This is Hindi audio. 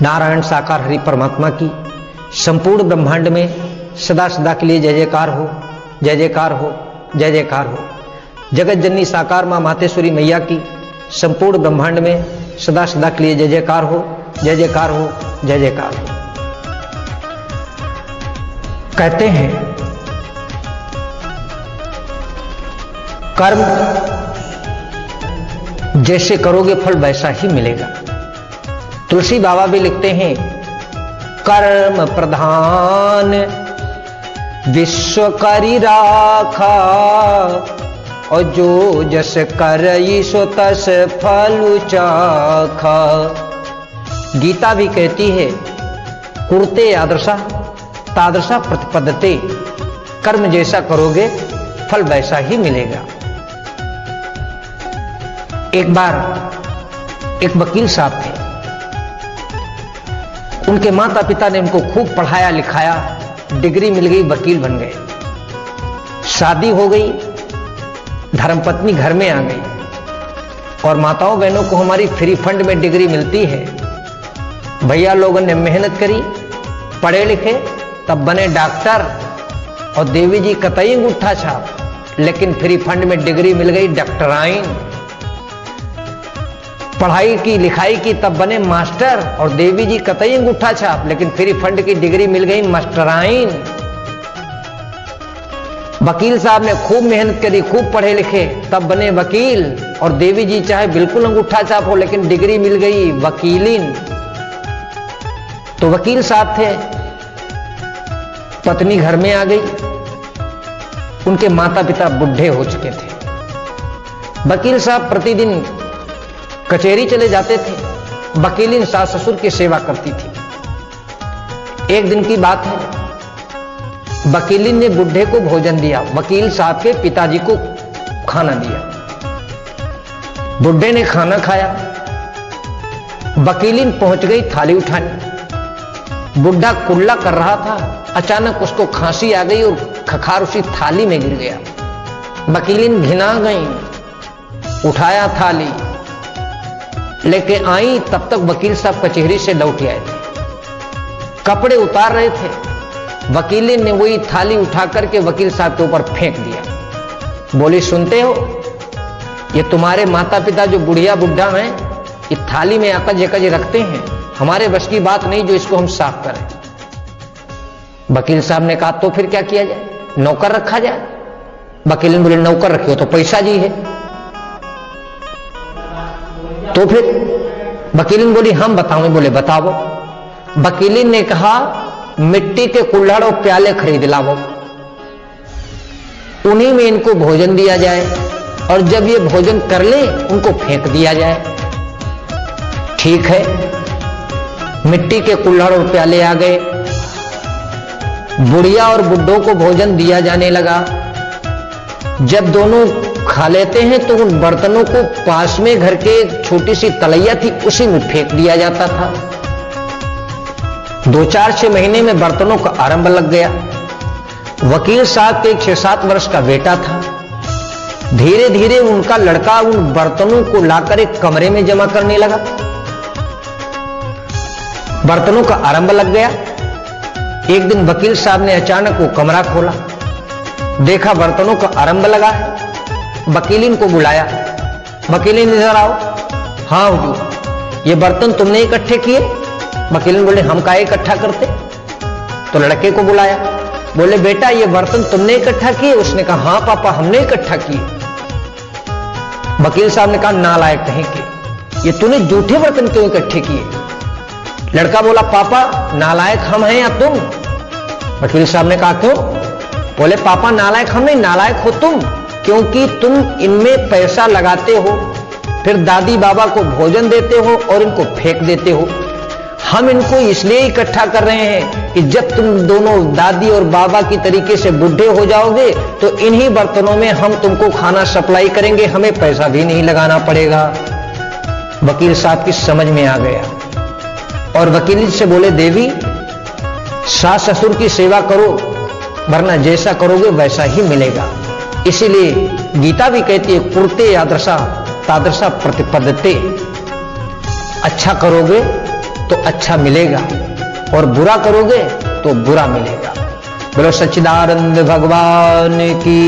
नारायण साकार हरि परमात्मा की संपूर्ण ब्रह्मांड में सदा सदा के लिए जय जयकार हो, जय जयकार हो, जय जयकार हो। जगत जननी साकार मां मातेश्वरी मैया की संपूर्ण ब्रह्मांड में सदा सदा के लिए जय जयकार हो, जय जयकार हो, जय जयकार हो। कहते हैं कर्म जैसे करोगे फल वैसा ही मिलेगा। तुलसी बाबा भी लिखते हैं कर्म प्रधान विश्व करी राखा और जो जस करई सो तस फल चाखा। गीता भी कहती है कुरते आदर्शा तादर्शा प्रतिपद्यते, कर्म जैसा करोगे फल वैसा ही मिलेगा। एक बार एक वकील साहब थे, उनके माता पिता ने उनको खूब पढ़ाया लिखाया, डिग्री मिल गई, वकील बन गए। शादी हो गई, धर्मपत्नी घर में आ गई और माताओं बहनों को हमारी फ्री फंड में डिग्री मिलती है। भैया लोगों ने मेहनत करी, पढ़े लिखे, तब बने डॉक्टर और देवी जी कतई अंगूठा छाप, लेकिन फ्री फंड में डिग्री मिल गई डॉक्टराइन। पढ़ाई की लिखाई की तब बने मास्टर और देवी जी कतई अंगूठा छाप, लेकिन फ्री फंड की डिग्री मिल गई मास्टराइन। वकील साहब ने खूब मेहनत करी, खूब पढ़े लिखे, तब बने वकील और देवी जी चाहे बिल्कुल अंगूठा छाप हो, लेकिन डिग्री मिल गई वकीलिन। तो वकील साहब थे, पत्नी घर में आ गई, उनके माता पिता बुढ़े हो चुके थे। वकील साहब प्रतिदिन कचहरी चले जाते थे, वकीलिन सास ससुर की सेवा करती थी। एक दिन की बात है, वकीलिन ने बुढ़े को भोजन दिया, वकील साहब के पिताजी को खाना दिया। बुढ़े ने खाना खाया, वकीलिन पहुंच गई थाली उठाने। बुढ़ा कुल्ला कर रहा था, अचानक उसको खांसी आ गई और खखार उसी थाली में गिर गया। वकीलिन घिना गई, उठाया थाली लेके आई, तब तक वकील साहब कचहरी से लौट आए थे। कपड़े उतार रहे थे, वकीलिन ने वही थाली उठा करके वकील साहब के ऊपर फेंक दिया। बोली सुनते हो, ये तुम्हारे माता पिता जो बुढ़िया बुढ़ा हैं, ये थाली में अकज अकज रखते हैं, हमारे बस की बात नहीं जो इसको हम साफ करें। वकील साहब ने कहा तो फिर क्या किया जाए, नौकर रखा जाए। वकील ने बोले नौकर रखियो तो पैसा जी है। तो फिर वकीलिन बोली हम बताऊं, बोले बताओ। वकीलिन ने कहा मिट्टी के कुल्हड़ और प्याले खरीद लाओ, उन्हीं में इनको भोजन दिया जाए और जब ये भोजन कर ले उनको फेंक दिया जाए। ठीक है, मिट्टी के कुल्हड़ और प्याले आ गए, बुढ़िया और बुड्ढों को भोजन दिया जाने लगा। जब दोनों खा लेते हैं तो उन बर्तनों को पास में घर के एक छोटी सी तलैया थी, उसी में फेंक दिया जाता था। 2-4-6 महीने में बर्तनों का आरंभ लग गया। वकील साहब के एक 6-7 वर्ष का बेटा था। धीरे धीरे उनका लड़का उन बर्तनों को लाकर एक कमरे में जमा करने लगा। बर्तनों का आरंभ लग गया। एक दिन वकील साहब ने अचानक वो कमरा खोला, देखा बर्तनों का आरंभ लगा है। वकीलिन को बुलाया, वकीलिन इधर आओ। हाँ हुजूर, ये बर्तन तुमने इकट्ठे किए? वकीलिन बोले हम काहे इकट्ठा करते। तो लड़के को बुलाया, बोले बेटा ये बर्तन तुमने इकट्ठा किए? उसने कहा हाँ पापा हमने इकट्ठा किए। वकील साहब ने कहा नालायक कहीं के, ये तूने जूठे बर्तन क्यों इकट्ठे किए? लड़का बोला पापा नालायक हम हैं या तुम? वकील साहब ने कहा क्यों? बोले पापा नालायक हम नहीं, नालायक हो तुम, क्योंकि तुम इनमें पैसा लगाते हो, फिर दादी बाबा को भोजन देते हो और इनको फेंक देते हो। हम इनको इसलिए इकट्ठा कर रहे हैं कि जब तुम दोनों दादी और बाबा की तरीके से बुढ़े हो जाओगे तो इन्हीं बर्तनों में हम तुमको खाना सप्लाई करेंगे, हमें पैसा भी नहीं लगाना पड़ेगा। वकील साहब की समझ में आ गया और वकील से बोले देवी सास ससुर की सेवा करो, वरना जैसा करोगे वैसा ही मिलेगा। इसीलिए गीता भी कहती है कुरते यादृशा तादृशा प्रतिपद्यते, अच्छा करोगे तो अच्छा मिलेगा और बुरा करोगे तो बुरा मिलेगा। बोलो सच्चिदानंद भगवान की।